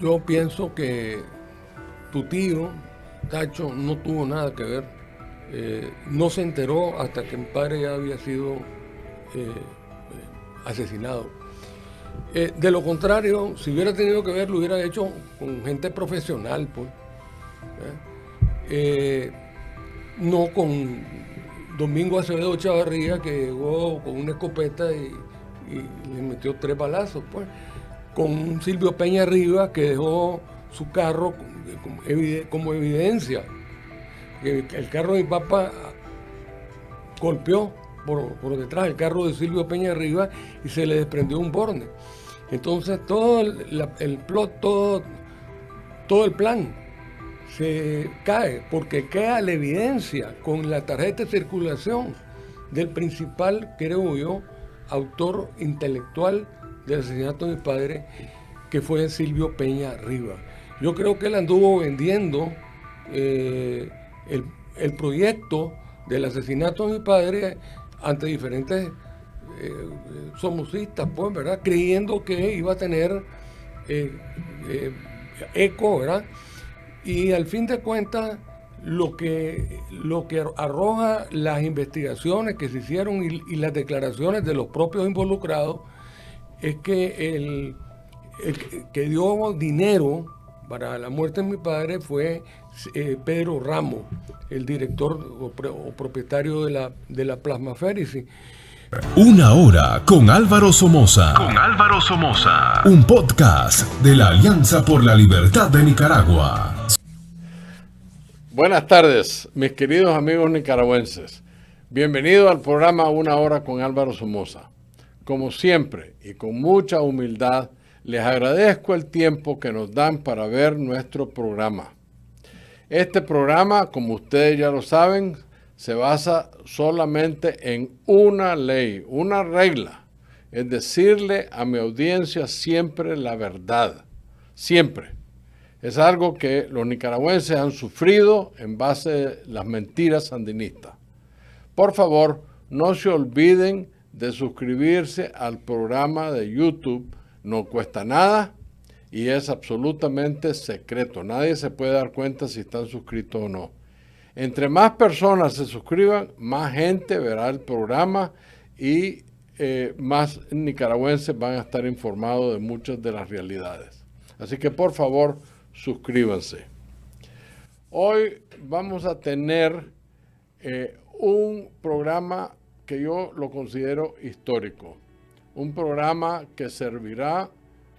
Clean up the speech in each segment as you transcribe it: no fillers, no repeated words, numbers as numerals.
Yo pienso que tu tío, Tacho, no tuvo nada que ver. No se enteró hasta que mi padre ya había sido asesinado. De lo contrario, si hubiera tenido que ver, lo hubiera hecho con gente profesional, pues. Eh, no con Domingo Acevedo Chavarría, que llegó con una escopeta y le metió 3 balazos, pues. Con Silvio Peña Rivas, que dejó su carro como evidencia. Que el carro de mi papá golpeó por detrás el carro de Silvio Peña Rivas y se le desprendió un borne. Entonces todo el plot, todo el plan se cae porque queda la evidencia con la tarjeta de circulación del principal, creo yo, autor intelectual del asesinato de mi padre, que fue Silvio Peña Rivas. Yo creo que él anduvo vendiendo el proyecto del asesinato de mi padre ante diferentes somocistas, pues, ¿verdad? Creyendo que iba a tener eh, eh, eco, ¿verdad? Y al fin de cuentas, lo que arroja las investigaciones que se hicieron y las declaraciones de los propios involucrados es que el que dio dinero para la muerte de mi padre fue Pedro Ramos, el director o propietario de la Plasmaféresis. Una hora con Álvaro Somoza. Un podcast de la Alianza por la Libertad de Nicaragua. Buenas tardes, mis queridos amigos nicaragüenses. Bienvenido al programa Una hora con Álvaro Somoza. Como siempre y con mucha humildad, les agradezco el tiempo que nos dan para ver nuestro programa. Este programa, como ustedes ya lo saben, se basa solamente en una ley, una regla, es decirle a mi audiencia siempre la verdad, siempre. Es algo que los nicaragüenses han sufrido en base de las mentiras sandinistas. Por favor, no se olviden de suscribirse al programa de YouTube. No cuesta nada y es absolutamente secreto. Nadie se puede dar cuenta si están suscritos o no. Entre más personas se suscriban, más gente verá el programa y más nicaragüenses van a estar informados de muchas de las realidades. Así que por favor, suscríbanse. Hoy vamos a tener un programa que yo lo considero histórico. Un programa que servirá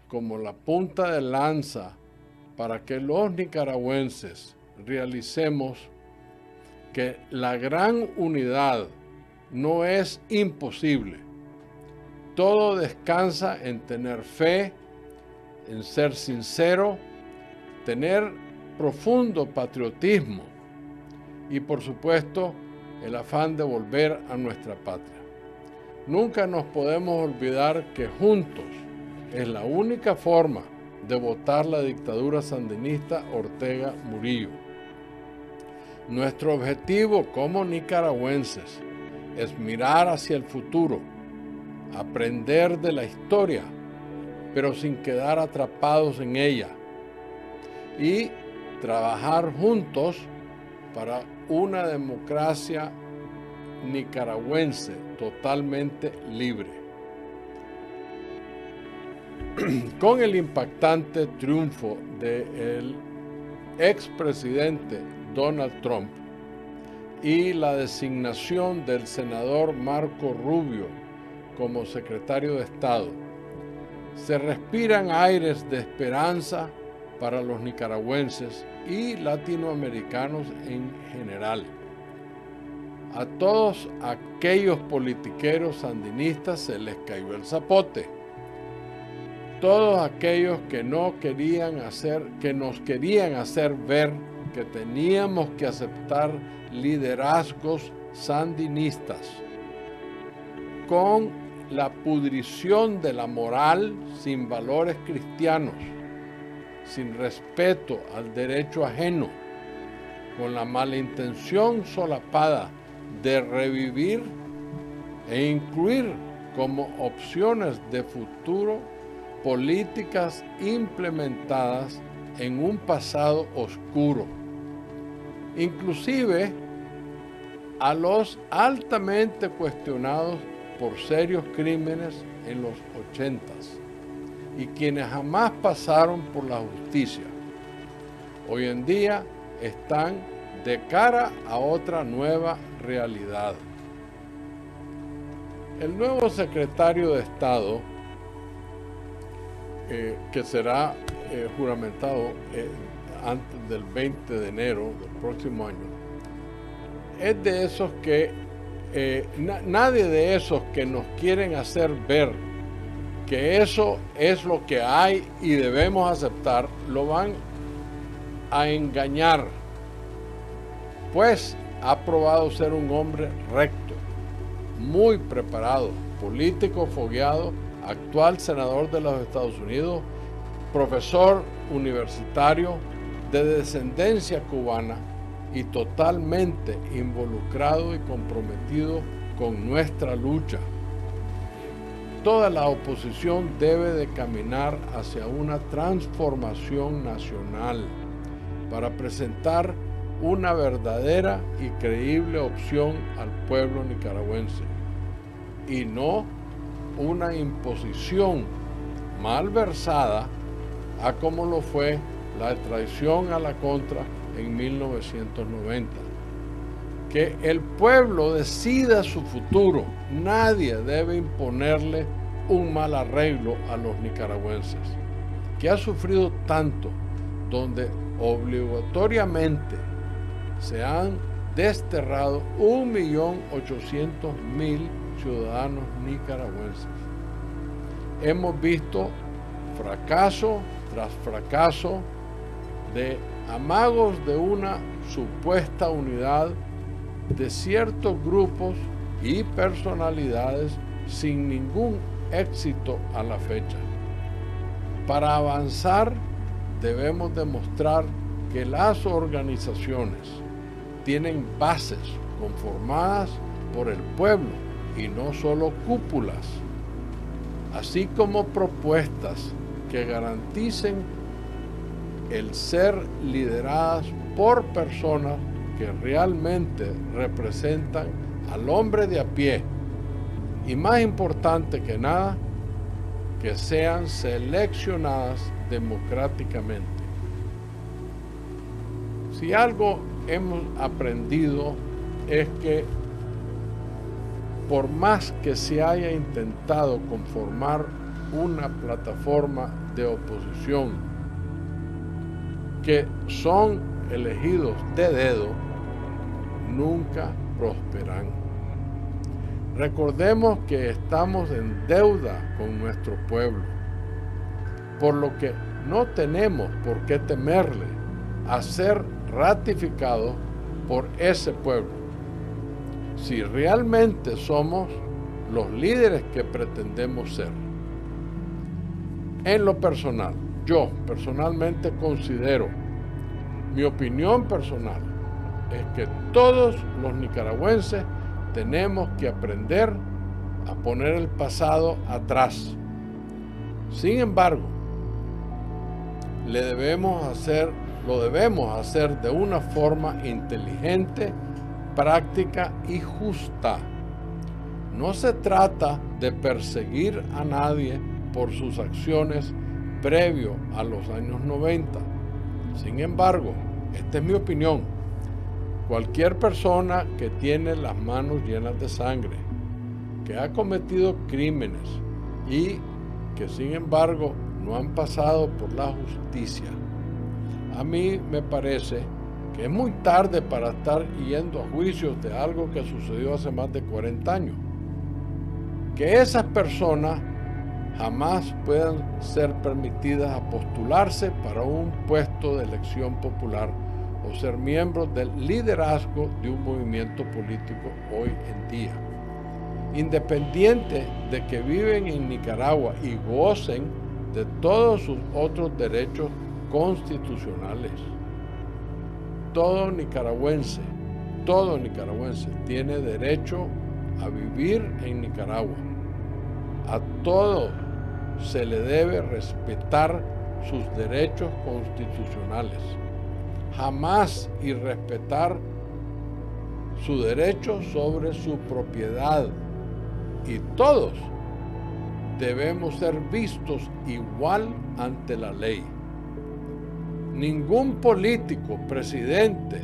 como la punta de lanza para que los nicaragüenses realicemos que la gran unidad no es imposible. Todo descansa en tener fe, en ser sincero, tener profundo patriotismo y, por supuesto, el afán de volver a nuestra patria. Nunca nos podemos olvidar que juntos es la única forma de botar la dictadura sandinista Ortega Murillo. Nuestro objetivo como nicaragüenses es mirar hacia el futuro, aprender de la historia, pero sin quedar atrapados en ella, y trabajar juntos para una democracia nicaragüense totalmente libre. Con el impactante triunfo del expresidente Donald Trump y la designación del senador Marco Rubio como secretario de Estado, se respiran aires de esperanza para los nicaragüenses y latinoamericanos en general. A todos aquellos politiqueros sandinistas se les cayó el zapote. Todos aquellos que nos querían hacer ver que teníamos que aceptar liderazgos sandinistas con la pudrición de la moral sin valores cristianos, sin respeto al derecho ajeno, con la mala intención solapada de revivir e incluir como opciones de futuro políticas implementadas en un pasado oscuro, inclusive a los altamente cuestionados por serios crímenes en los 80s y quienes jamás pasaron por la justicia. Hoy en día están de cara a otra nueva realidad. El nuevo secretario de Estado, que será juramentado antes del 20 de enero del próximo año, es de esos que nadie de esos que nos quieren hacer ver que eso es lo que hay y debemos aceptar, lo van a engañar, pues ha probado ser un hombre recto, muy preparado, político fogueado, actual senador de los Estados Unidos, profesor universitario de descendencia cubana y totalmente involucrado y comprometido con nuestra lucha. Toda la oposición debe de caminar hacia una transformación nacional para presentar una verdadera y creíble opción al pueblo nicaragüense y no una imposición malversada a como lo fue la traición a la contra en 1990. Que el pueblo decida su futuro. Nadie debe imponerle un mal arreglo a los nicaragüenses, que ha sufrido tanto, donde obligatoriamente se han desterrado 1.800.000 ciudadanos nicaragüenses. Hemos visto fracaso tras fracaso de amagos de una supuesta unidad de ciertos grupos y personalidades sin ningún éxito a la fecha. Para avanzar debemos demostrar que las organizaciones tienen bases conformadas por el pueblo y no solo cúpulas, así como propuestas que garanticen el ser lideradas por personas que realmente representan al hombre de a pie y, más importante que nada, que sean seleccionadas democráticamente. Si algo hemos aprendido es que por más que se haya intentado conformar una plataforma de oposición que son elegidos de dedo, nunca prosperan. Recordemos que estamos en deuda con nuestro pueblo, por lo que no tenemos por qué temerle a ser ratificados por ese pueblo. Si realmente somos los líderes que pretendemos ser. En lo personal, yo personalmente considero, mi opinión personal, es que todos los nicaragüenses tenemos que aprender a poner el pasado atrás. Sin embargo, lo debemos hacer de una forma inteligente, práctica y justa. No se trata de perseguir a nadie por sus acciones previo a los años 90. Sin embargo, esta es mi opinión. Cualquier persona que tiene las manos llenas de sangre, que ha cometido crímenes y que sin embargo no han pasado por la justicia, a mí me parece que es muy tarde para estar yendo a juicios de algo que sucedió hace más de 40 años. Que esas personas jamás puedan ser permitidas a postularse para un puesto de elección popular o ser miembros del liderazgo de un movimiento político hoy en día. Independiente de que viven en Nicaragua y gocen de todos sus otros derechos constitucionales. Todo nicaragüense tiene derecho a vivir en Nicaragua. A todos se le debe respetar sus derechos constitucionales. Jamás irrespetar su derecho sobre su propiedad. Y todos debemos ser vistos igual ante la ley. Ningún político, presidente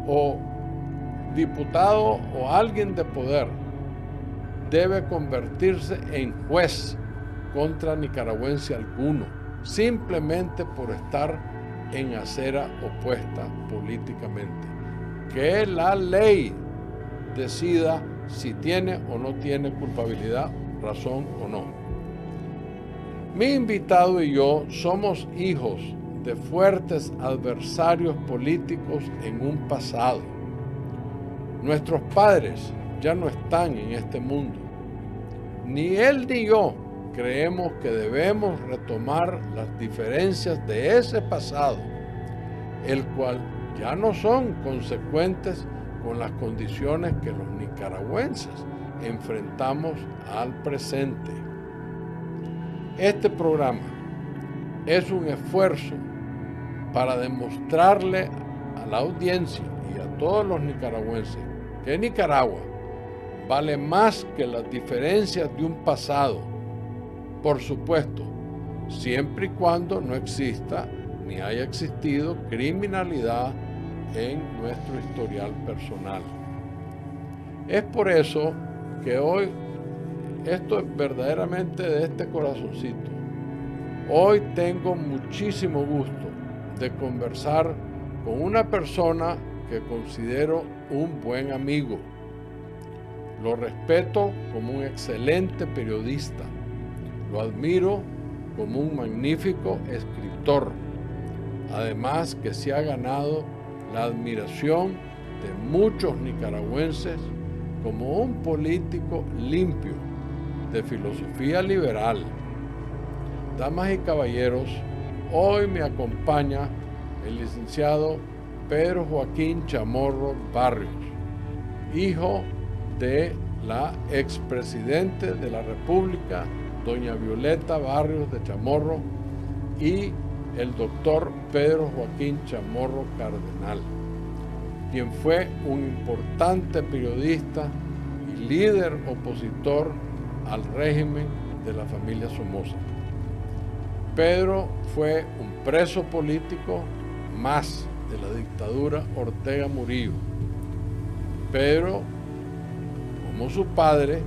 o diputado o alguien de poder debe convertirse en juez contra nicaragüense alguno, simplemente por estar en acera opuesta políticamente. Que la ley decida si tiene o no tiene culpabilidad, razón o no. Mi invitado y yo somos hijos de fuertes adversarios políticos en un pasado. Nuestros padres ya no están en este mundo. Ni él ni yo creemos que debemos retomar las diferencias de ese pasado, el cual ya no son consecuentes con las condiciones que los nicaragüenses enfrentamos al presente. Este programa es un esfuerzo para demostrarle a la audiencia y a todos los nicaragüenses que Nicaragua vale más que las diferencias de un pasado, por supuesto, siempre y cuando no exista ni haya existido criminalidad en nuestro historial personal. Es por eso que hoy, esto es verdaderamente de este corazoncito, hoy tengo muchísimo gusto de conversar con una persona que considero un buen amigo. Lo respeto como un excelente periodista. Lo admiro como un magnífico escritor. Además que se ha ganado la admiración de muchos nicaragüenses como un político limpio, de filosofía liberal. Damas y caballeros, hoy me acompaña el licenciado Pedro Joaquín Chamorro Barrios, hijo de la expresidente de la República, doña Violeta Barrios de Chamorro, y el doctor Pedro Joaquín Chamorro Cardenal, quien fue un importante periodista y líder opositor al régimen de la familia Somoza. Pedro fue un preso político más de la dictadura Ortega Murillo. Pedro, como su padre,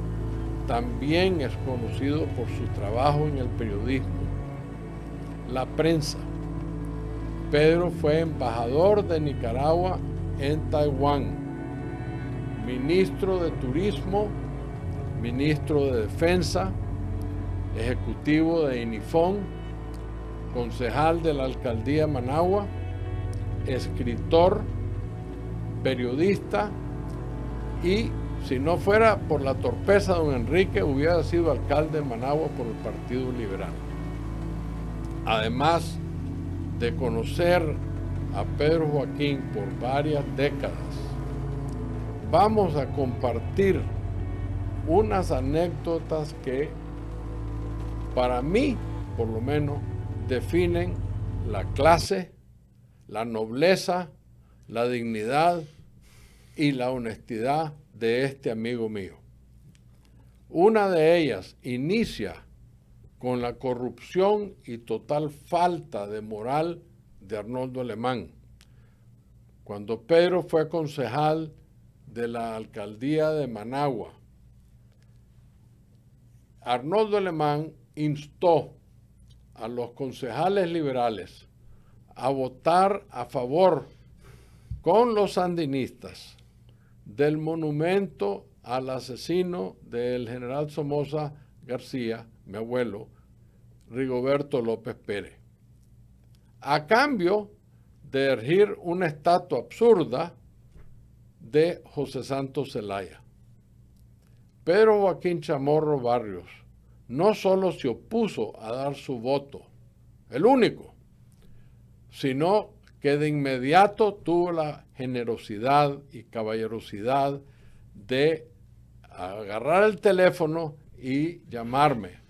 también es conocido por su trabajo en el periodismo, la prensa. Pedro fue embajador de Nicaragua en Taiwán, ministro de Turismo, ministro de Defensa, ejecutivo de INIFON, concejal de la alcaldía de Managua, escritor, periodista, y si no fuera por la torpeza de don Enrique, hubiera sido alcalde de Managua por el Partido Liberal. Además de conocer a Pedro Joaquín por varias décadas, vamos a compartir unas anécdotas que, para mí, por lo menos, definen la clase, la nobleza, la dignidad y la honestidad de este amigo mío. Una de ellas inicia con la corrupción y total falta de moral de Arnoldo Alemán. Cuando Pedro fue concejal de la alcaldía de Managua, Arnoldo Alemán instó a los concejales liberales a votar a favor con los sandinistas del monumento al asesino del general Somoza García, mi abuelo, Rigoberto López Pérez, a cambio de erigir una estatua absurda de José Santos Zelaya. Pedro Joaquín Chamorro Barrios no solo se opuso a dar su voto, el único, sino que de inmediato tuvo la generosidad y caballerosidad de agarrar el teléfono y llamarme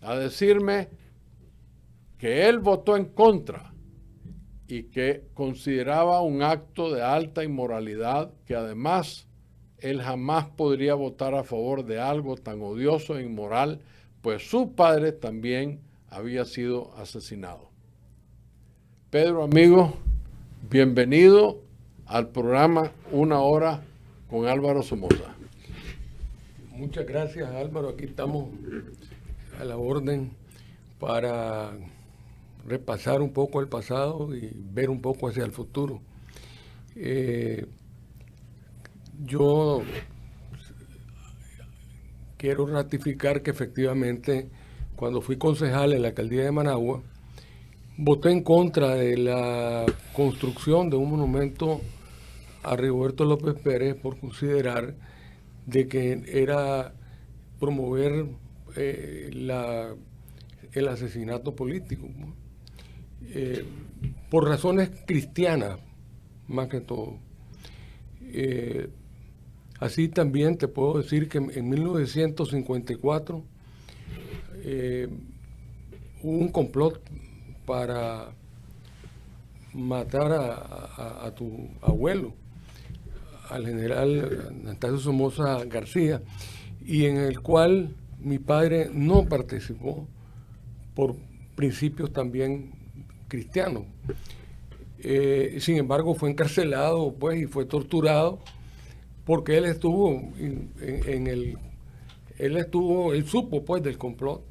a decirme que él votó en contra y que consideraba un acto de alta inmoralidad, que además él jamás podría votar a favor de algo tan odioso e inmoral, pues su padre también había sido asesinado. Pedro, amigo, bienvenido al programa Una Hora con Álvaro Somoza. Muchas gracias, Álvaro. Aquí estamos a la orden para repasar un poco el pasado y ver un poco hacia el futuro. Yo quiero ratificar que efectivamente, cuando fui concejal en la alcaldía de Managua, voté en contra de la construcción de un monumento a Rigoberto López Pérez por considerar de que era promover el asesinato político, ¿no? Por razones cristianas, más que todo. Así también te puedo decir que en 1954 hubo un complot para matar a tu abuelo, al general Anastasio Somoza García, y en el cual mi padre no participó por principios también cristianos. Sin embargo, fue encarcelado, pues, y fue torturado porque él estuvo él supo, pues, del complot.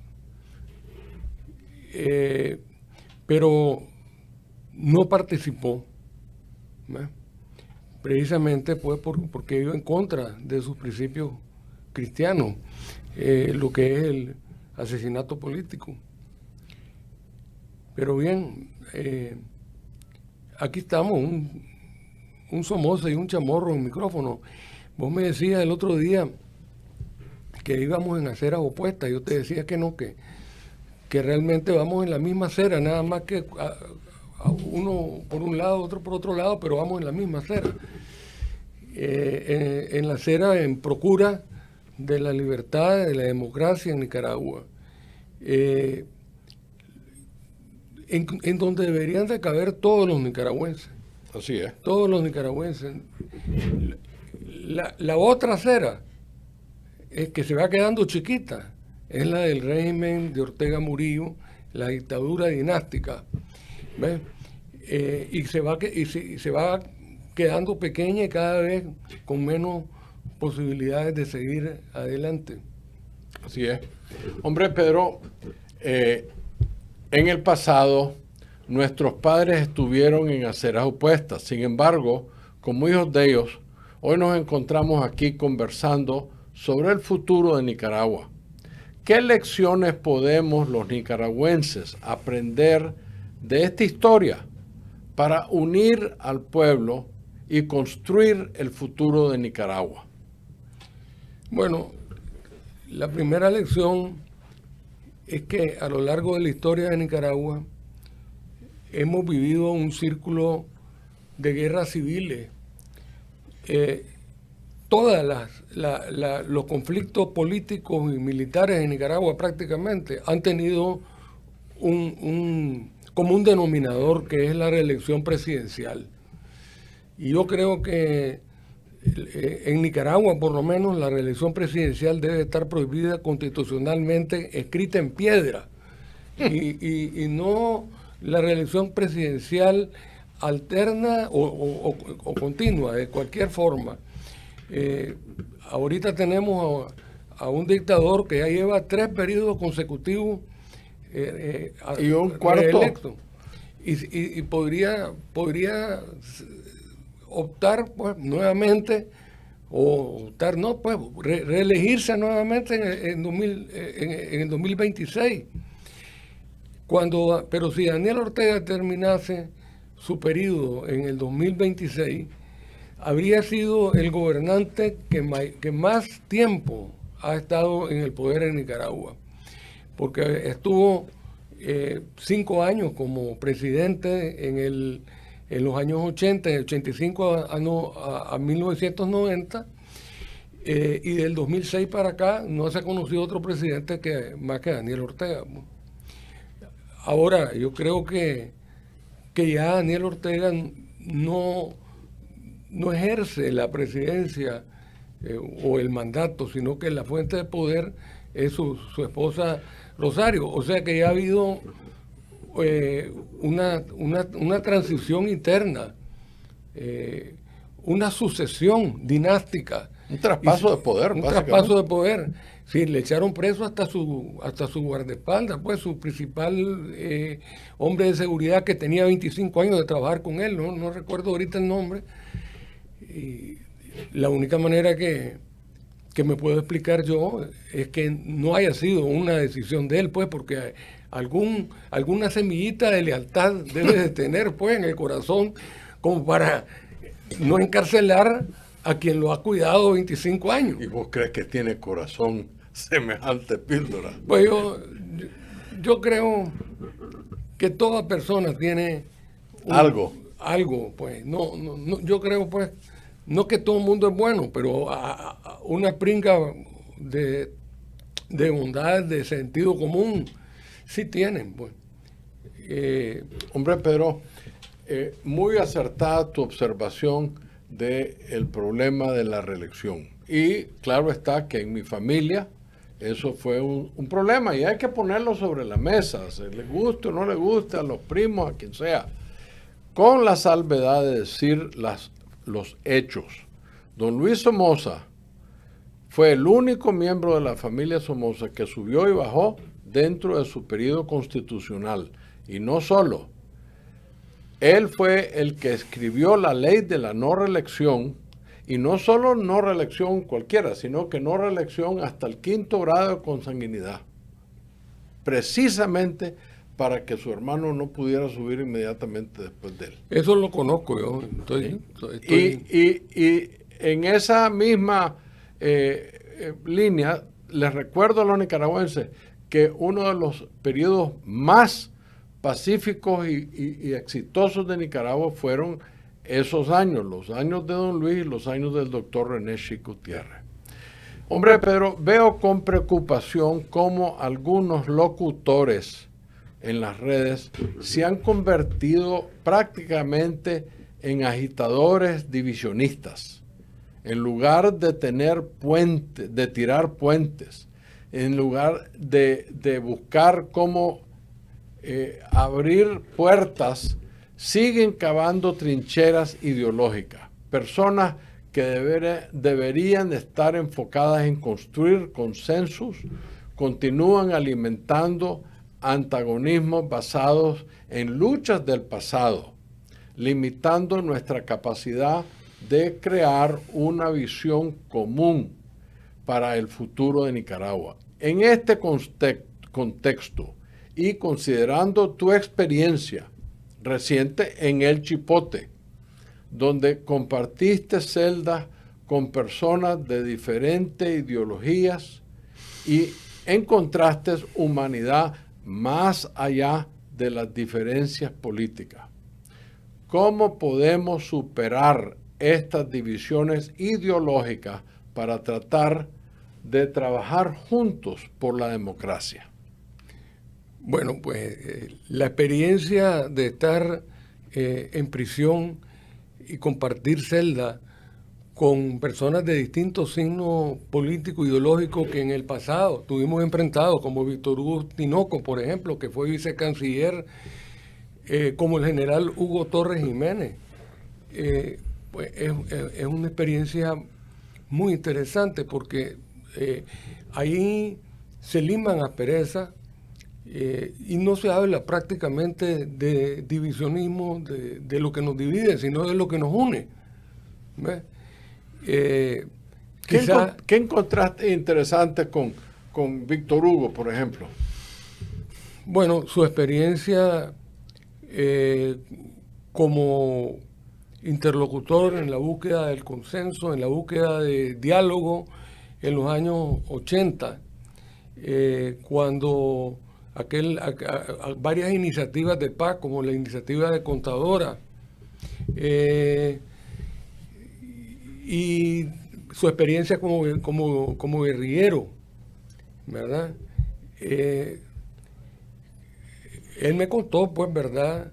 Pero no participó, ¿no? Precisamente pues porque iba en contra de sus principios cristianos, lo que es el asesinato político. Pero bien, aquí estamos, un Somoza y un Chamorro en micrófono. Vos me decías el otro día que íbamos en aceras opuestas. Yo te decía que no, que realmente vamos en la misma acera, nada más que a uno por un lado, otro por otro lado, pero vamos en la misma acera. En la acera en procura de la libertad, de la democracia en Nicaragua. En donde deberían de caber todos los nicaragüenses. Así es. Todos los nicaragüenses. La otra acera es que se va quedando chiquita. Es la del régimen de Ortega Murillo, la dictadura dinástica. ¿Ves? Y se va quedando pequeña y cada vez con menos posibilidades de seguir adelante. Así es. Hombre, Pedro, en el pasado nuestros padres estuvieron en aceras opuestas. Sin embargo, como hijos de ellos, hoy nos encontramos aquí conversando sobre el futuro de Nicaragua. ¿Qué lecciones podemos los nicaragüenses aprender de esta historia para unir al pueblo y construir el futuro de Nicaragua? Bueno, la primera lección es que a lo largo de la historia de Nicaragua hemos vivido un círculo de guerras civiles. Todos los conflictos políticos y militares en Nicaragua prácticamente han tenido un común denominador, que es la reelección presidencial. Y yo creo que en Nicaragua, por lo menos, la reelección presidencial debe estar prohibida constitucionalmente, escrita en piedra, y no la reelección presidencial alterna o continua, de cualquier forma. Ahorita tenemos a un dictador que ya lleva 3 periodos consecutivos y un cuarto reelecto. Y podría optar, pues, nuevamente, o optar, no, pues, reelegirse nuevamente en el 2026. Pero si Daniel Ortega terminase su periodo en el 2026, habría sido el gobernante que más tiempo ha estado en el poder en Nicaragua, porque estuvo 5 años como presidente en los años 80, de 85 a 1990, y del 2006 para acá no se ha conocido otro presidente más que Daniel Ortega. Ahora, yo creo que ya Daniel Ortega no ejerce la presidencia o el mandato, sino que la fuente de poder es su esposa Rosario. O sea que ya ha habido una transición interna, una sucesión dinástica. Un traspaso de poder, básicamente. Traspaso de poder. Sí, le echaron preso hasta su guardaespaldas, pues su principal hombre de seguridad, que tenía 25 años de trabajar con él, no recuerdo ahorita el nombre. Y la única manera que me puedo explicar yo es que no haya sido una decisión de él, pues, porque alguna semillita de lealtad debe de tener, pues, en el corazón, como para no encarcelar a quien lo ha cuidado 25 años. ¿Y vos crees que tiene corazón semejante píldora? Pues yo creo que toda persona tiene algo, pues. No, yo creo, pues, no que todo el mundo es bueno, pero una pringa de bondad, de sentido común, sí tienen, pues. Hombre, Pedro, muy acertada tu observación del problema de la reelección. Y claro está que en mi familia eso fue un problema y hay que ponerlo sobre la mesa, se le guste o no le guste, a los primos, a quien sea, con la salvedad de decir los hechos. Don Luis Somoza fue el único miembro de la familia Somoza que subió y bajó dentro de su periodo constitucional. Y no solo, él fue el que escribió la ley de la no reelección, y no solo no reelección cualquiera, sino que no reelección hasta el 5º grado de consanguinidad, precisamente para que su hermano no pudiera subir inmediatamente después de él. Eso lo conozco yo. Y en esa misma línea, les recuerdo a los nicaragüenses que uno de los periodos más pacíficos y exitosos de Nicaragua fueron esos años, los años de don Luis y los años del doctor René Chic Gutiérrez. Hombre, Pedro, veo con preocupación cómo algunos locutores en las redes se han convertido prácticamente en agitadores divisionistas. En lugar de de tirar puentes, en lugar de buscar cómo abrir puertas, siguen cavando trincheras ideológicas. Personas que deberían estar enfocadas en construir consensos, continúan alimentando antagonismos basados en luchas del pasado, limitando nuestra capacidad de crear una visión común para el futuro de Nicaragua. En este contexto y considerando tu experiencia reciente en El Chipote, donde compartiste celdas con personas de diferentes ideologías y encontraste humanidad más allá de las diferencias políticas. ¿Cómo podemos superar estas divisiones ideológicas para tratar de trabajar juntos por la democracia? Bueno, pues la experiencia de estar en prisión y compartir celda con personas de distintos signos políticos, ideológicos que en el pasado tuvimos enfrentados, como Víctor Hugo Tinoco, por ejemplo, que fue vicecanciller, como el general Hugo Torres Jiménez. Pues es una experiencia muy interesante porque ahí se liman asperezas y no se habla prácticamente de divisionismo, de lo que nos divide, sino de lo que nos une. ¿Qué encontraste interesante con Víctor Hugo, por ejemplo? Bueno, su experiencia como interlocutor en la búsqueda del consenso, en la búsqueda de diálogo en los años 80, cuando varias iniciativas de paz, como la iniciativa de Contadora, y su experiencia como guerrillero, ¿verdad? Él me contó, pues, ¿verdad?,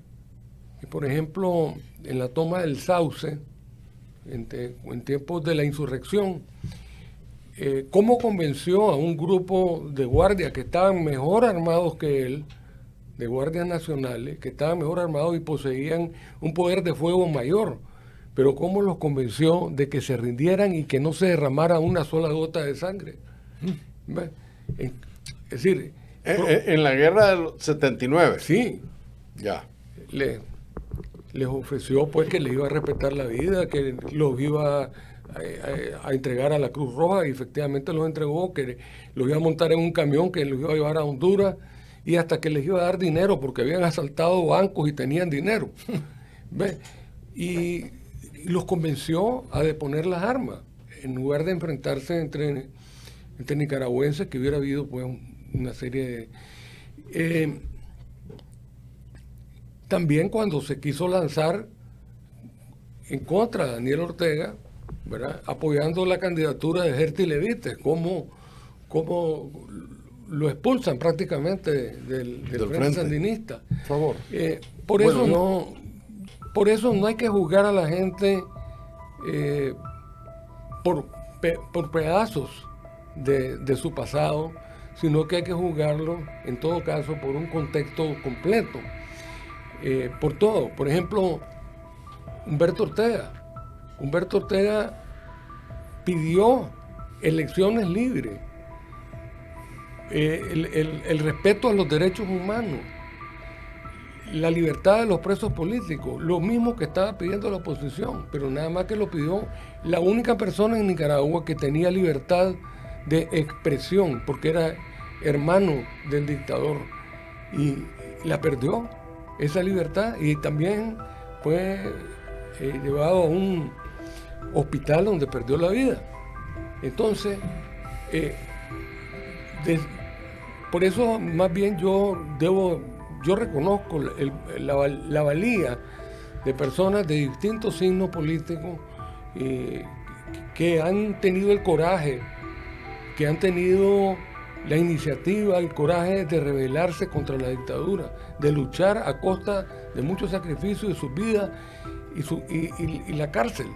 que, por ejemplo, en la toma del Sauce, en tiempos de la insurrección, cómo convenció a un grupo de guardias que estaban mejor armados que él, de guardias nacionales, que estaban mejor armados y poseían un poder de fuego mayor, pero cómo los convenció de que se rindieran y que no se derramara una sola gota de sangre. ¿Ves? Es decir, en la guerra del 79. sí, Ya. les ofreció, pues, que les iba a respetar la vida, que los iba a entregar a la Cruz Roja, y efectivamente los entregó, que los iba a montar en un camión que los iba a llevar a Honduras, y hasta que les iba a dar dinero porque habían asaltado bancos y tenían dinero. ¿Ves? Y los convenció a deponer las armas en lugar de enfrentarse entre nicaragüenses, que hubiera habido, pues, una serie de... también cuando se quiso lanzar en contra de Daniel Ortega, ¿verdad?, apoyando la candidatura de Gerty Levites, como lo expulsan prácticamente del Frente Sandinista. Por favor. Por eso no hay que juzgar a la gente por pedazos de su pasado, sino que hay que juzgarlo, en todo caso, por un contexto completo. Por todo. Por ejemplo, Humberto Ortega pidió elecciones libres, el respeto a los derechos humanos, la libertad de los presos políticos, lo mismo que estaba pidiendo la oposición, pero nada más que lo pidió la única persona en Nicaragua que tenía libertad de expresión, porque era hermano del dictador, y la perdió esa libertad, y también fue llevado a un hospital donde perdió la vida. Entonces, por eso más bien yo reconozco la valía de personas de distintos signos políticos que han tenido el coraje, que han tenido la iniciativa, el coraje de rebelarse contra la dictadura, de luchar a costa de muchos sacrificios de sus vidas y la cárcel.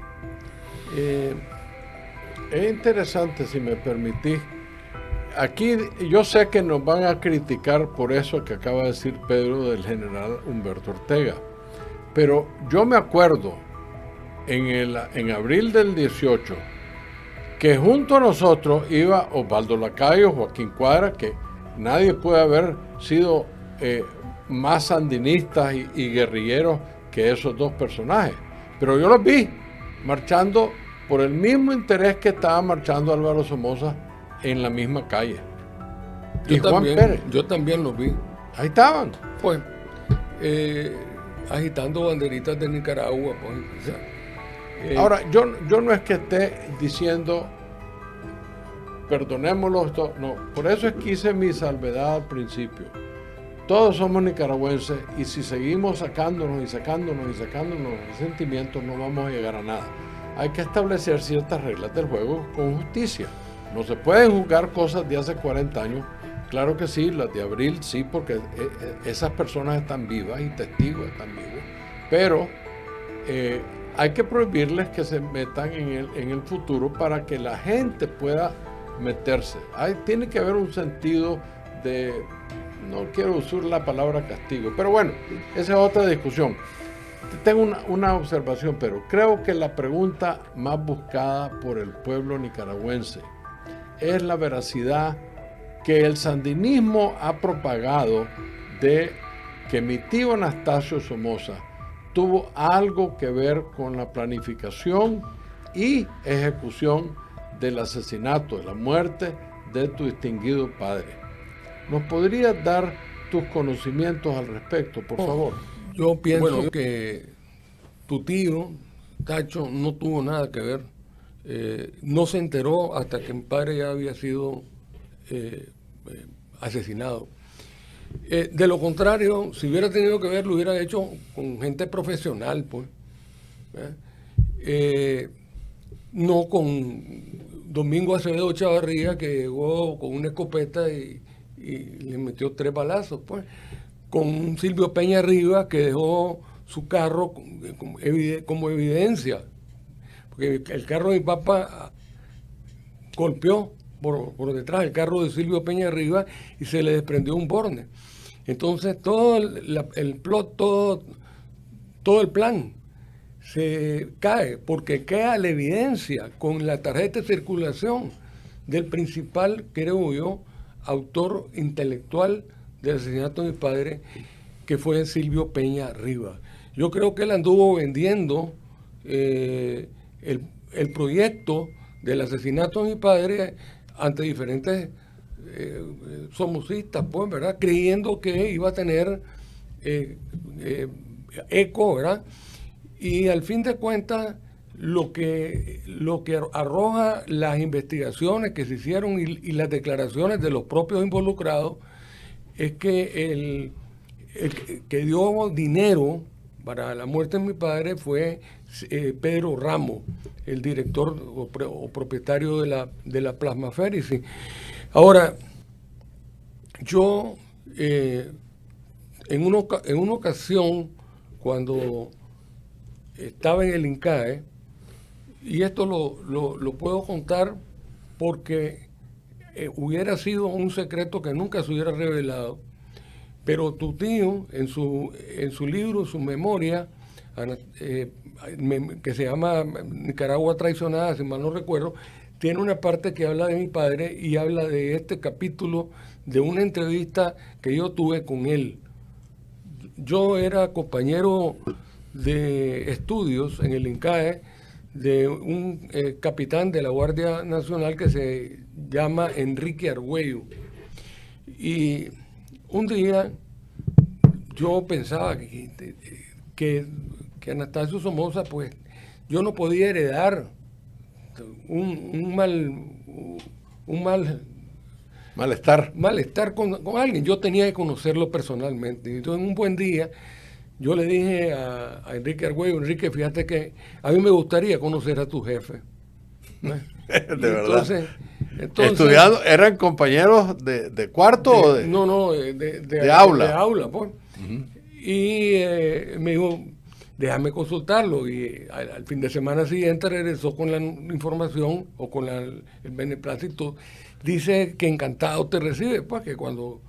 Es interesante, si me permitís. Aquí yo sé que nos van a criticar por eso que acaba de decir Pedro del general Humberto Ortega, pero yo me acuerdo en abril del 18 que junto a nosotros iba Osvaldo Lacayo, Joaquín Cuadra, que nadie puede haber sido más sandinistas y guerrilleros que esos dos personajes, pero yo los vi marchando por el mismo interés que estaba marchando Álvaro Somoza en la misma calle. Y Juan Pérez. Yo también los vi. Ahí estaban. Pues, agitando banderitas de Nicaragua. Pues, o sea, ahora, yo no es que esté diciendo perdonémoslo, no, por eso es que hice mi salvedad al principio. Todos somos nicaragüenses, y si seguimos sacándonos resentimientos, no vamos a llegar a nada. Hay que establecer ciertas reglas del juego con justicia. No se pueden juzgar cosas de hace 40 años. Claro que sí, las de abril sí, porque esas personas están vivas y testigos están vivos. Pero hay que prohibirles que se metan en el futuro para que la gente pueda meterse. Tiene que haber un sentido de, no quiero usar la palabra castigo, pero bueno, esa es otra discusión. Tengo una observación, pero creo que la pregunta más buscada por el pueblo nicaragüense es la veracidad que el sandinismo ha propagado de que mi tío Anastasio Somoza tuvo algo que ver con la planificación y ejecución del asesinato, de la muerte de tu distinguido padre. ¿Nos podrías dar tus conocimientos al respecto, por favor? Yo pienso que tu tío, Tacho, no tuvo nada que ver. No se enteró hasta que mi padre ya había sido asesinado. De lo contrario, si hubiera tenido que ver, lo hubiera hecho con gente profesional, pues. no con Domingo Acevedo Chavarría, que llegó con una escopeta y le metió 3 balazos, pues, con Silvio Peña Rivas, que dejó su carro como evidencia, porque el carro de mi papá golpeó por detrás el carro de Silvio Peña Rivas y se le desprendió un borne. Entonces todo el plot, todo el plan se cae porque queda la evidencia con la tarjeta de circulación del principal, creo yo, autor intelectual del asesinato de mi padre, que fue Silvio Peña Rivas. Yo creo que él anduvo vendiendo el proyecto del asesinato de mi padre ante diferentes somocistas, pues, ¿verdad? Creyendo que iba a tener eco, ¿verdad? Y al fin de cuentas, lo que arroja las investigaciones que se hicieron y las declaraciones de los propios involucrados es que el que dio dinero para la muerte de mi padre fue Pedro Ramos, el director o propietario de la Plasma Férici. Ahora, yo en una ocasión, cuando estaba en el INCAE, y esto lo puedo contar porque hubiera sido un secreto que nunca se hubiera revelado, pero tu tío, en su libro, su memoria, que se llama Nicaragua Traicionada, si mal no recuerdo, tiene una parte que habla de mi padre y habla de este capítulo de una entrevista que yo tuve con él. Yo era compañero de estudios en el INCAE de un capitán de la Guardia Nacional que se llama Enrique Argüello. Y un día yo pensaba que Anastasio Somoza, pues, yo no podía heredar un malestar con alguien. Yo tenía que conocerlo personalmente. Entonces, un buen día, yo le dije a Enrique Argüello: Enrique, fíjate que a mí me gustaría conocer a tu jefe. ¿No? De verdad. Entonces, estudiando, ¿eran compañeros de cuarto o de? No, de aula. De aula, pues. Uh-huh. Y me dijo: déjame consultarlo. Y al fin de semana siguiente regresó con la información o con el beneplácito. Dice que encantado te recibe, pues, que cuando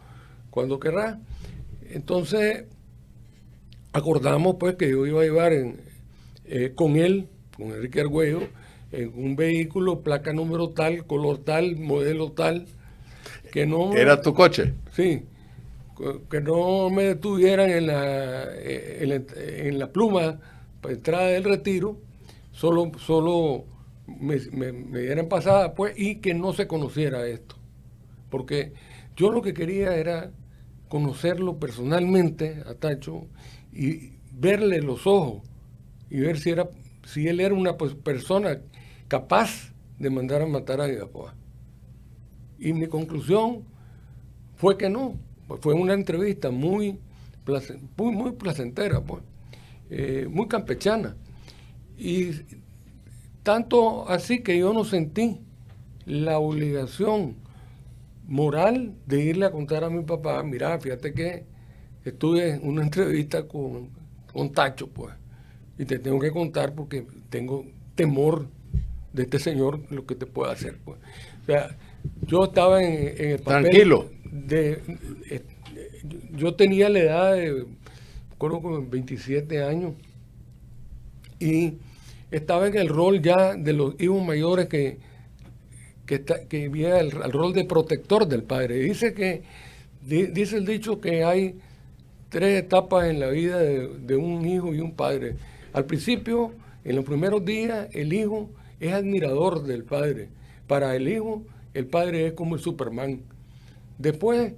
querrás. Entonces acordamos, pues, que yo iba a llevar con él, con Enrique Argüello, en un vehículo, placa número tal, color tal, modelo tal, que no... ¿Era tu coche? Sí, que no me detuvieran en la pluma para entrada del Retiro, solo me dieran pasada, pues, y que no se conociera esto. Porque yo lo que quería era conocerlo personalmente a Tacho y verle los ojos y ver si él era una persona capaz de mandar a matar a mi papá. Y mi conclusión fue que no. Fue una entrevista muy placentera, pues, muy campechana. Y tanto así que yo no sentí la obligación moral de irle a contar a mi papá: mira, fíjate que estuve en una entrevista con Tacho, pues, y te tengo que contar porque tengo temor de este señor, lo que te puede hacer, pues. O sea, yo estaba en el papel. Tranquilo. Yo tenía la edad de, recuerdo, como 27 años, y estaba en el rol ya de los hijos mayores que había el rol de protector del padre. Dice el dicho que hay 3 etapas en la vida de un hijo y un padre. Al principio, en los primeros días, el hijo es admirador del padre. Para el hijo, el padre es como el Superman. Después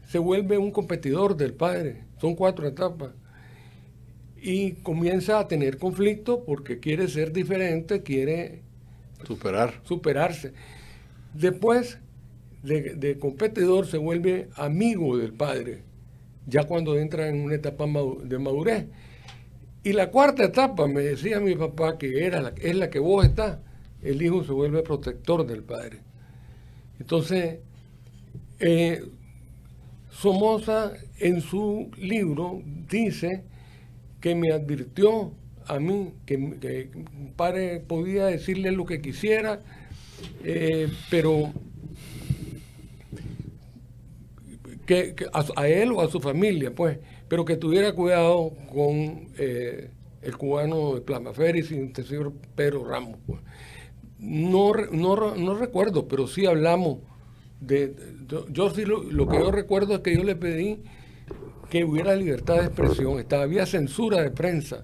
se vuelve un competidor del padre. Son 4 etapas. Y comienza a tener conflicto porque quiere ser diferente, quiere superarse. Después de competidor se vuelve amigo del padre, ya cuando entra en una etapa de madurez. Y la 4ª etapa, me decía mi papá, que es la que vos estás, el hijo se vuelve protector del padre. Entonces, Somoza en su libro dice que me advirtió a mí que un padre podía decirle lo que quisiera, pero que a él o a su familia, pues, pero que tuviera cuidado con el cubano de Plasma Férez y el señor Pedro Ramos. Pues. No recuerdo, pero sí hablamos yo sí lo que yo recuerdo es que yo le pedí que hubiera libertad de expresión, había censura de prensa,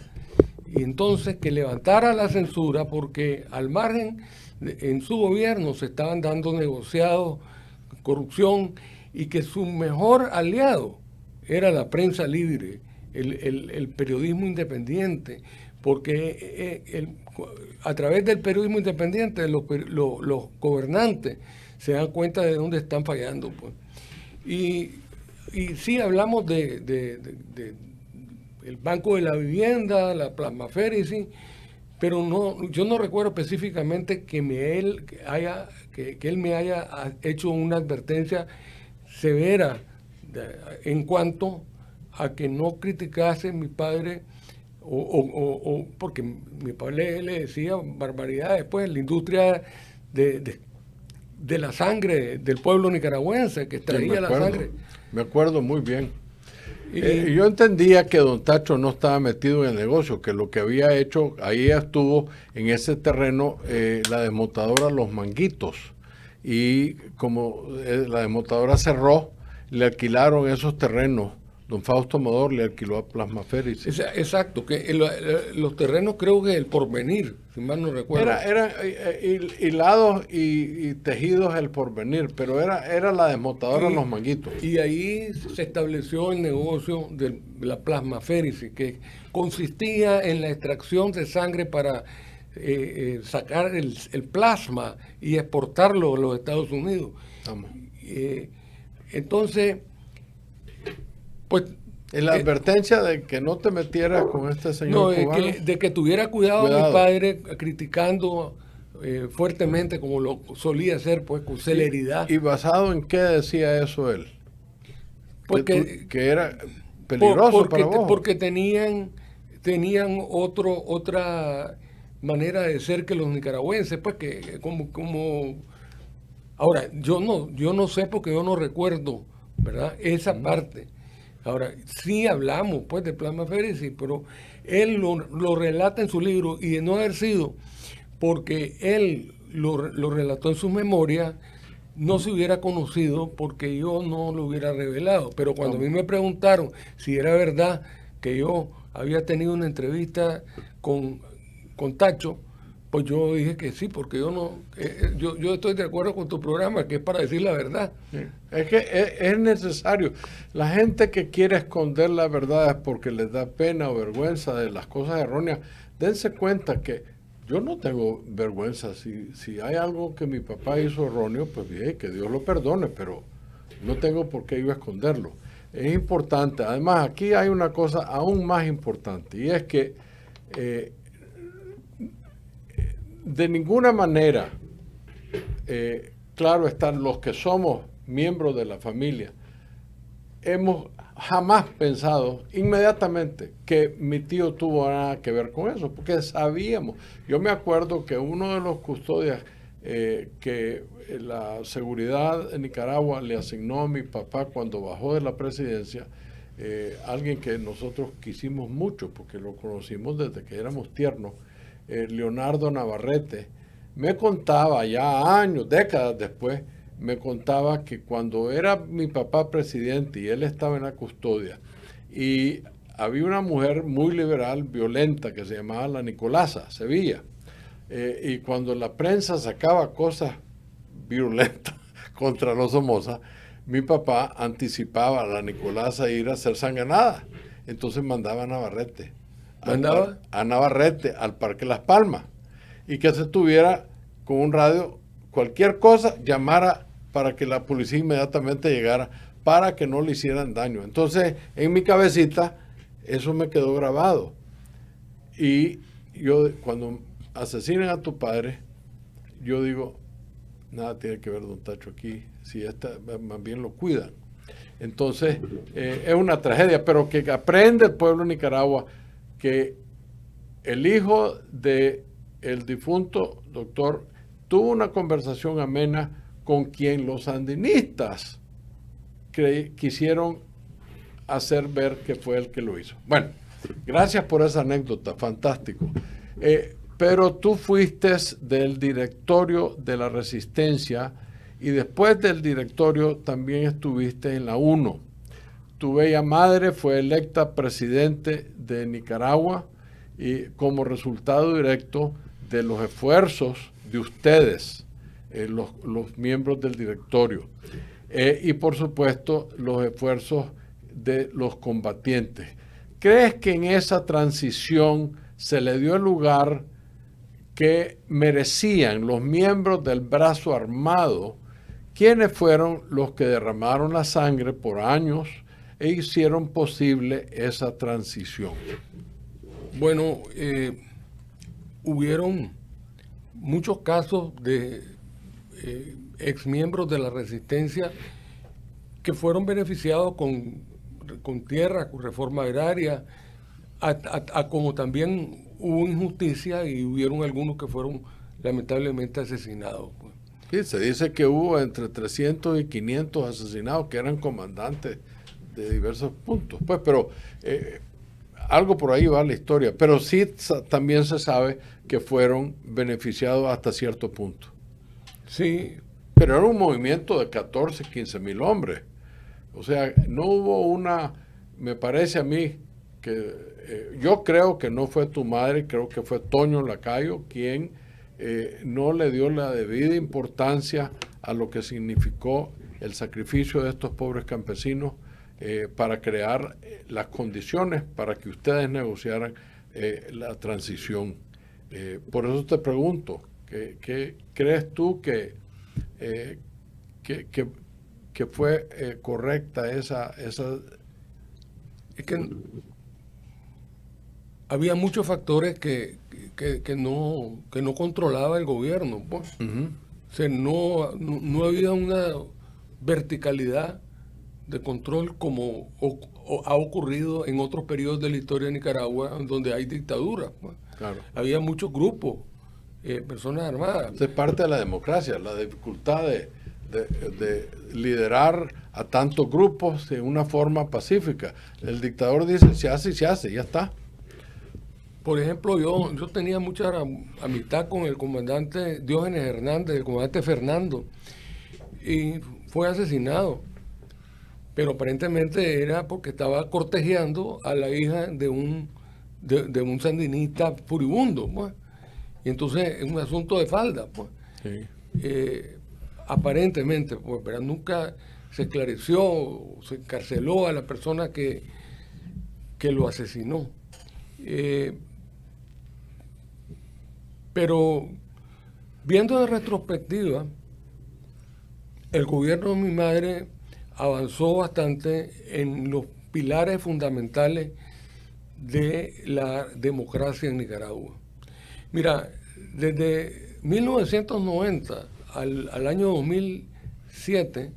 y entonces que levantara la censura porque al margen, en su gobierno se estaban dando negociados, corrupción, y que su mejor aliado era la prensa libre, el periodismo independiente, porque a través del periodismo independiente los gobernantes se dan cuenta de dónde están fallando. Pues. Y sí hablamos de el Banco de la Vivienda, la Plasma Férez, pero yo no recuerdo específicamente que él me haya hecho una advertencia severa en cuanto a que no criticase a mi padre, o porque mi padre le decía barbaridades, pues la industria de la sangre del pueblo nicaragüense, que extraía la sangre. Me acuerdo muy bien. Yo entendía que don Tacho no estaba metido en el negocio, que lo que había hecho, ahí estuvo en ese terreno la desmontadora Los Manguitos, y como la desmontadora cerró, le alquilaron esos terrenos. Don Fausto Amador le alquiló a Plasma Férez. Exacto, que los terrenos creo que el Porvenir, si mal no recuerdo. Eran hilados y tejidos el Porvenir, pero era la desmontadora Los Manguitos. Y ahí se estableció el negocio de la Plasma Férez, que consistía en la extracción de sangre para sacar el plasma y exportarlo a los Estados Unidos. Entonces, pues... la advertencia de que no te metieras con este señor cubano. De que tuviera cuidado mi padre, criticando fuertemente, como lo solía hacer, pues con celeridad. ¿Y basado en qué decía eso él? Porque, que era peligroso para vos. Porque tenían otra manera de ser que los nicaragüenses, pues que como ahora, yo no sé porque yo no recuerdo, ¿verdad? Esa parte. Ahora, sí hablamos pues de Plasma Férez, pero él lo relata en su libro, y de no haber sido porque él lo relató en sus memorias, no se hubiera conocido porque yo no lo hubiera revelado. Pero cuando a mí me preguntaron si era verdad que yo había tenido una entrevista con Tacho, pues yo dije que sí, porque yo estoy de acuerdo con tu programa, que es para decir la verdad. Sí. Es que es necesario. La gente que quiere esconder la verdad es porque les da pena o vergüenza de las cosas erróneas. Dense cuenta que yo no tengo vergüenza. Si hay algo que mi papá hizo erróneo, pues bien, que Dios lo perdone, pero no tengo por qué yo esconderlo. Es importante. Además, aquí hay una cosa aún más importante, y es que de ninguna manera, claro están los que somos miembros de la familia, hemos jamás pensado inmediatamente que mi tío tuvo nada que ver con eso, porque sabíamos. Yo me acuerdo que uno de los custodias que la seguridad en Nicaragua le asignó a mi papá cuando bajó de la presidencia, alguien que nosotros quisimos mucho, porque lo conocimos desde que éramos tiernos, Leonardo Navarrete, me contaba ya años, décadas después, me contaba que cuando era mi papá presidente y él estaba en la custodia, y había una mujer muy liberal, violenta, que se llamaba la Nicolasa Sevilla, y cuando la prensa sacaba cosas violentas contra los Somoza, mi papá anticipaba a la Nicolasa ir a hacer sanganada, entonces mandaba a Navarrete. A Navarrete al Parque Las Palmas, y que se tuviera con un radio, cualquier cosa, llamara para que la policía inmediatamente llegara para que no le hicieran daño. Entonces, en mi cabecita, eso me quedó grabado. Y yo, cuando asesinan a tu padre, yo digo, nada tiene que ver don Tacho aquí, si más bien lo cuidan. Entonces, es una tragedia, pero que aprende el pueblo de Nicaragua que el hijo de el difunto doctor tuvo una conversación amena con quien los sandinistas quisieron hacer ver que fue el que lo hizo. Bueno, gracias por esa anécdota, fantástico. Pero tú fuiste del directorio de la Resistencia y después del directorio también estuviste en la UNO. Tu bella madre fue electa presidente de Nicaragua y como resultado directo de los esfuerzos de ustedes, los miembros del directorio, y por supuesto los esfuerzos de los combatientes. ¿Crees que en esa transición se le dio el lugar que merecían los miembros del brazo armado, quienes fueron los que derramaron la sangre por años e hicieron posible esa transición? Bueno, hubieron muchos casos de exmiembros de la Resistencia que fueron beneficiados con tierra, con reforma agraria, como también hubo injusticia y hubieron algunos que fueron lamentablemente asesinados. Pues. Sí, se dice que hubo entre 300 y 500 asesinados que eran comandantes de diversos puntos. Pues, pero algo por ahí va la historia. Pero sí también se sabe que fueron beneficiados hasta cierto punto. Sí. Pero era un movimiento de 14, 15 mil hombres. O sea, no hubo me parece a mí que yo creo que no fue tu madre, creo que fue Toño Lacayo quien no le dio la debida importancia a lo que significó el sacrificio de estos pobres campesinos para crear las condiciones para que ustedes negociaran la transición. Por eso te pregunto, ¿qué crees tú que fue correcta esa? Es que había muchos factores que no controlaba el gobierno. Pues. Uh-huh. O sea, no había una verticalidad de control como ha ocurrido en otros periodos de la historia de Nicaragua donde hay dictadura. Pues. Claro. Había muchos grupos, personas armadas. Es parte de la democracia, la dificultad de liderar a tantos grupos de una forma pacífica. El dictador dice, se hace y se hace, ya está. Por ejemplo, yo tenía mucha amistad con el comandante Diógenes Hernández, el comandante Fernando, y fue asesinado. Pero aparentemente era porque estaba cortejeando a la hija de un sandinista furibundo, pues. Y entonces es un asunto de falda, pues. Sí. Aparentemente, pues, pero nunca se esclareció, se encarceló a la persona que lo asesinó. Pero viendo de retrospectiva, el gobierno de mi madre avanzó bastante en los pilares fundamentales de la democracia en Nicaragua. Mira, desde 1990 al año 2007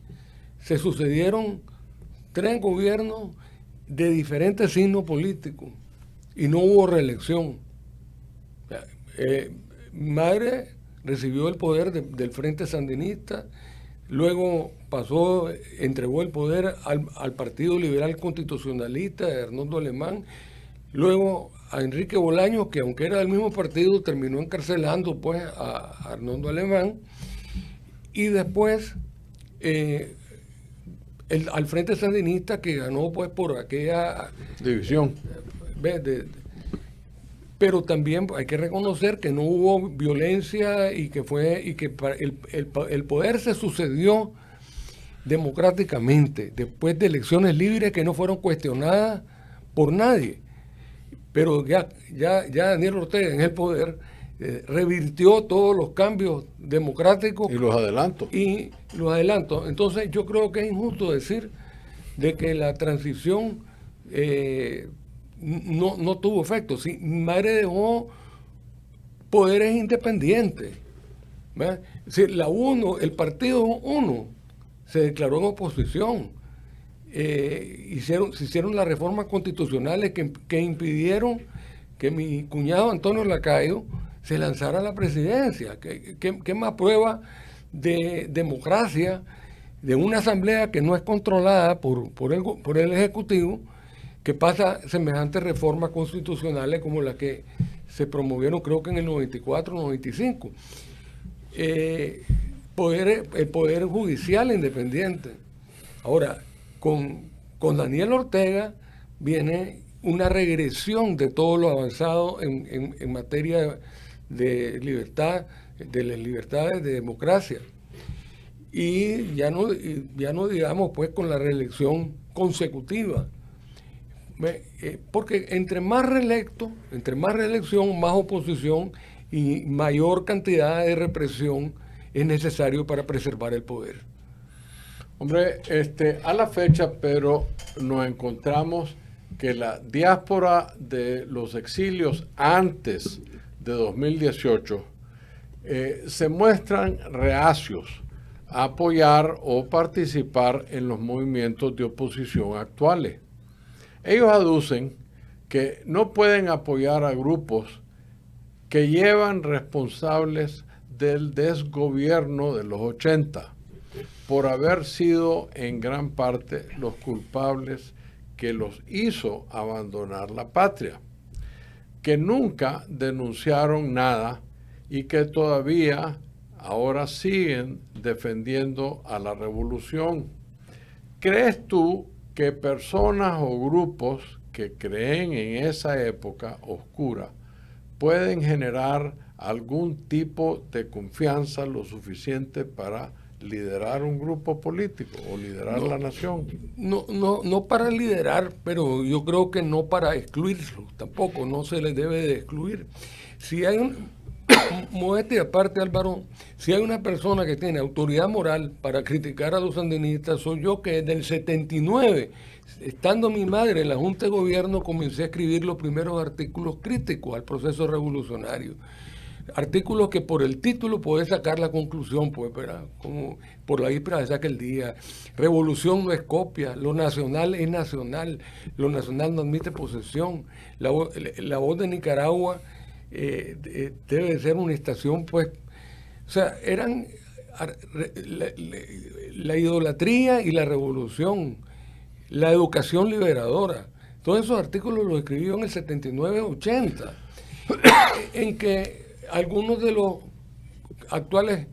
se sucedieron 3 gobiernos de diferentes signos políticos y no hubo reelección. Mi madre recibió el poder del Frente Sandinista, luego entregó el poder al Partido Liberal Constitucionalista de Arnoldo Alemán, luego a Enrique Bolaños, que aunque era del mismo partido, terminó encarcelando pues a Arnoldo Alemán, y después al Frente Sandinista, que ganó pues por aquella división. Pero también hay que reconocer que no hubo violencia y que el poder se sucedió democráticamente, después de elecciones libres que no fueron cuestionadas por nadie. Pero ya Daniel Ortega en el poder revirtió todos los cambios democráticos. Y los adelantos. Entonces yo creo que es injusto decir de que la transición no tuvo efecto. Sí, mi madre dejó poderes independientes ¿Ve? Si la UNO, el partido UNO, se declaró en oposición. Se hicieron las reformas constitucionales que impidieron que mi cuñado Antonio Lacayo se lanzara a la presidencia. ¿Qué más prueba de democracia de una asamblea que no es controlada por el Ejecutivo, que pasa semejantes reformas constitucionales como las que se promovieron creo que en el 94, 95? El Poder Judicial independiente. Ahora, con Daniel Ortega viene una regresión de todo lo avanzado en materia de libertad, de las libertades de democracia. Y ya no digamos pues con la reelección consecutiva. Porque entre más reelección, más oposición y mayor cantidad de represión es necesario para preservar el poder. Hombre, a la fecha, pero nos encontramos que la diáspora de los exilios antes de 2018 se muestran reacios a apoyar o participar en los movimientos de oposición actuales. Ellos aducen que no pueden apoyar a grupos que llevan responsables del desgobierno de los 80 por haber sido en gran parte los culpables que los hizo abandonar la patria, que nunca denunciaron nada y que todavía ahora siguen defendiendo a la revolución. ¿Crees tú que personas o grupos que creen en esa época oscura pueden generar algún tipo de confianza lo suficiente para liderar un grupo político o liderar la nación? No para liderar, pero yo creo que no para excluirlo, tampoco, no se les debe de excluir. Si hay modestia aparte, Álvaro, si hay una persona que tiene autoridad moral para criticar a los sandinistas, soy yo, que desde el 79, estando mi madre en la Junta de Gobierno, comencé a escribir los primeros artículos críticos al proceso revolucionario. Artículos que por el título puede sacar la conclusión, pues, ¿verdad? Como por la víspera de aquel día. Revolución no es copia, lo nacional es nacional, lo nacional no admite posesión. La voz de Nicaragua debe ser una estación, pues, o sea, eran la idolatría y la revolución, la educación liberadora. Todos esos artículos los escribió en el 79-80, en que algunos de los actuales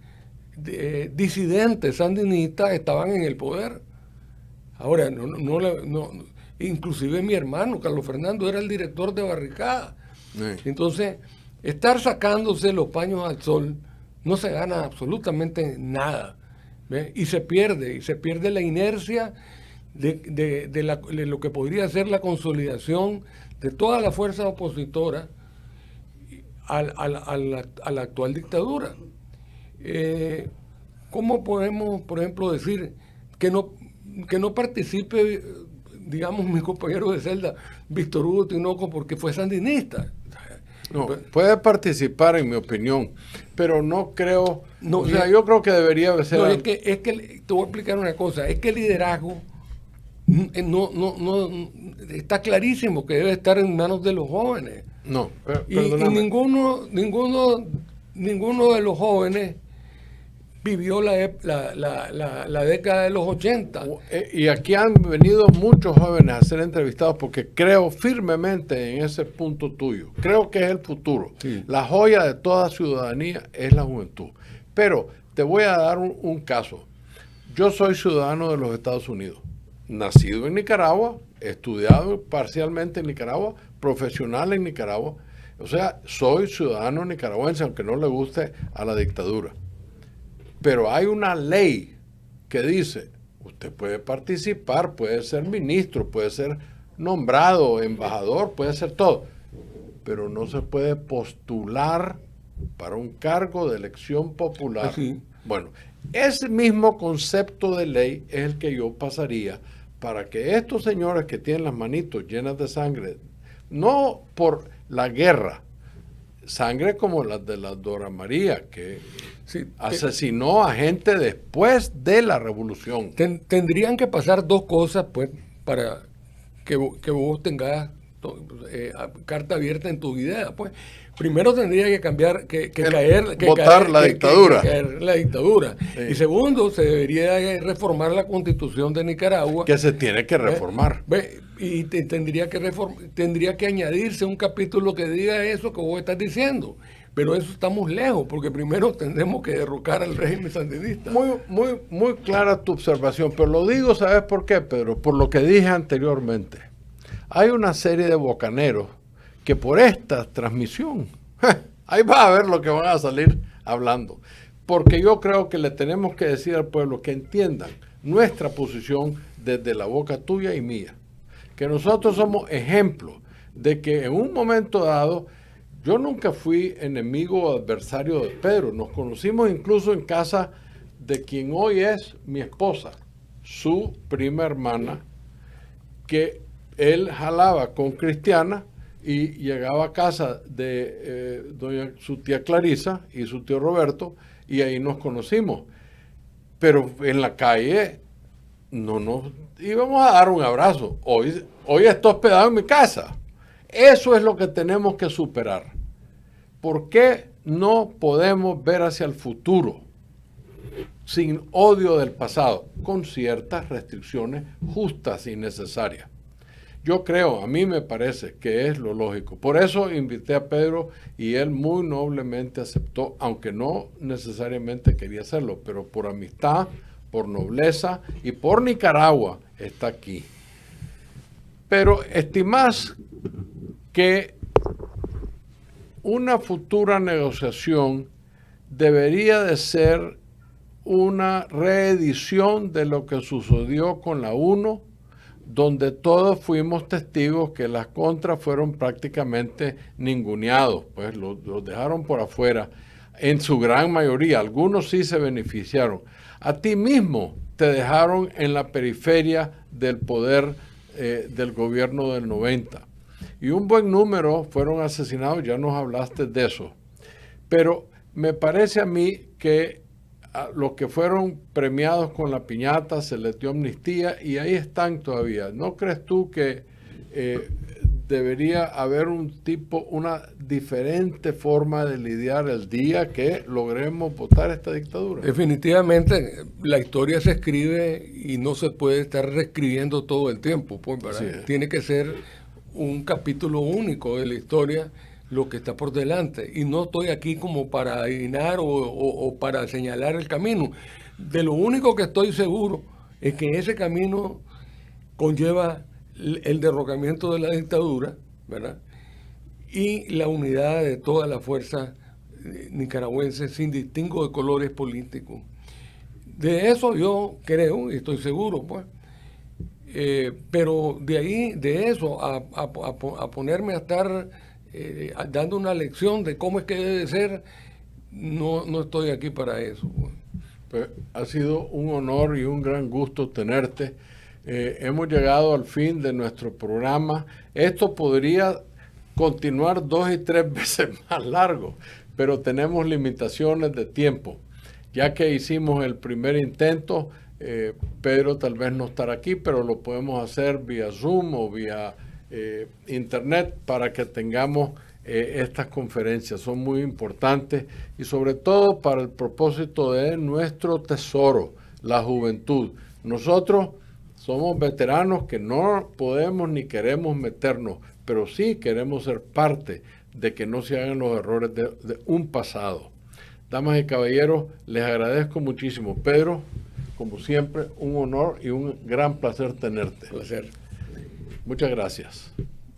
disidentes sandinistas estaban en el poder. Ahora, inclusive mi hermano, Carlos Fernando, era el director de Barricada. Sí. Entonces, estar sacándose los paños al sol no se gana absolutamente nada. ¿Ve? Y se pierde la inercia de lo que podría ser la consolidación de todas las fuerzas opositoras a la actual dictadura. ¿Cómo podemos, por ejemplo, decir que no participe, digamos, mi compañero de celda, Víctor Hugo Tinoco, porque fue sandinista? No, puede participar, en mi opinión, pero no creo, yo creo que debería ser... No, es que te voy a explicar una cosa, es que el liderazgo no está clarísimo que debe estar en manos de los jóvenes. No, y ninguno de los jóvenes vivió la década de los 80. Y aquí han venido muchos jóvenes a ser entrevistados porque creo firmemente en ese punto tuyo. Creo que es el futuro. Sí. La joya de toda ciudadanía es la juventud. Pero te voy a dar un caso. Yo soy ciudadano de los Estados Unidos, nacido en Nicaragua, estudiado parcialmente en Nicaragua, profesional en Nicaragua. O sea, soy ciudadano nicaragüense, aunque no le guste a la dictadura. Pero hay una ley que dice, usted puede participar, puede ser ministro, puede ser nombrado embajador, puede ser todo, pero no se puede postular para un cargo de elección popular. Sí. Bueno, ese mismo concepto de ley es el que yo pasaría para que estos señores que tienen las manitos llenas de sangre, no por la guerra, sangre como la de la Dora María, que Sí, asesinó a gente después de la revolución. Tendrían que pasar dos cosas, pues, para que vos tengas carta abierta en tu idea, pues. Primero tendría que cambiar, votar la dictadura. Caer la dictadura. Sí. Y segundo, se debería reformar la Constitución de Nicaragua. Que se tiene que reformar. Y tendría que añadirse un capítulo que diga eso que vos estás diciendo. Pero eso estamos lejos, porque primero tendremos que derrocar al régimen sandinista. Muy clara tu observación, pero lo digo, ¿sabes por qué, Pedro? Por lo que dije anteriormente. Hay una serie de bocaneros que por esta transmisión, ahí va a ver lo que van a salir hablando. Porque yo creo que le tenemos que decir al pueblo que entiendan nuestra posición desde la boca tuya y mía. Que nosotros somos ejemplo de que en un momento dado, yo nunca fui enemigo o adversario de Pedro. Nos conocimos incluso en casa de quien hoy es mi esposa, su prima hermana, que él jalaba con Cristiana y llegaba a casa de su tía Clarisa y su tío Roberto, y ahí nos conocimos. Pero en la calle no nos íbamos a dar un abrazo. Hoy está hospedado en mi casa. Eso es lo que tenemos que superar. ¿Por qué no podemos ver hacia el futuro sin odio del pasado, con ciertas restricciones justas y necesarias? Yo creo, a mí me parece que es lo lógico. Por eso invité a Pedro y él muy noblemente aceptó, aunque no necesariamente quería hacerlo, pero por amistad, por nobleza y por Nicaragua está aquí. Pero estimás que una futura negociación debería de ser una reedición de lo que sucedió con la UNO, donde todos fuimos testigos que las contras fueron prácticamente ninguneados, pues los dejaron por afuera, en su gran mayoría. Algunos sí se beneficiaron. A ti mismo te dejaron en la periferia del poder del gobierno del 90. Y un buen número fueron asesinados, ya nos hablaste de eso. Pero me parece a mí que a los que fueron premiados con la piñata se les dio amnistía y ahí están todavía. ¿No crees tú que debería haber una diferente forma de lidiar el día que logremos votar esta dictadura? Definitivamente la historia se escribe y no se puede estar reescribiendo todo el tiempo, pues, ¿verdad? Sí. Tiene que ser un capítulo único de la historia lo que está por delante, y no estoy aquí como para adivinar o para señalar el camino. De lo único que estoy seguro es que ese camino conlleva el derrocamiento de la dictadura, ¿verdad? Y la unidad de todas las fuerzas nicaragüenses sin distingo de colores políticos. De eso yo creo y estoy seguro, pues. Pero de eso a ponerme a estar dando una lección de cómo es que debe ser, no estoy aquí para eso. Pues, ha sido un honor y un gran gusto tenerte. Hemos llegado al fin de nuestro programa. Esto podría continuar 2 y 3 veces más largo, pero tenemos limitaciones de tiempo. Ya que hicimos el primer intento, Pedro tal vez no estará aquí, pero lo podemos hacer vía Zoom o vía internet para que tengamos estas conferencias. Son muy importantes y sobre todo para el propósito de nuestro tesoro, la juventud. Nosotros somos veteranos que no podemos ni queremos meternos, pero sí queremos ser parte de que no se hagan los errores de un pasado. Damas y caballeros, les agradezco muchísimo. Pedro, como siempre, un honor y un gran placer tenerte. Placer. Muchas gracias.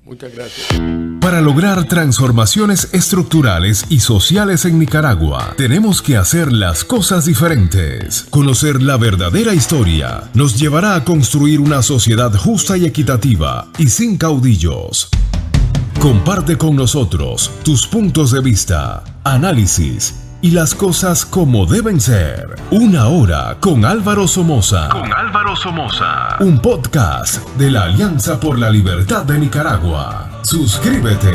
Muchas gracias. Para lograr transformaciones estructurales y sociales en Nicaragua, tenemos que hacer las cosas diferentes. Conocer la verdadera historia nos llevará a construir una sociedad justa y equitativa y sin caudillos. Comparte con nosotros tus puntos de vista, análisis y las cosas como deben ser. Una hora con Álvaro Somoza. Un podcast de la Alianza por la Libertad de Nicaragua. Suscríbete.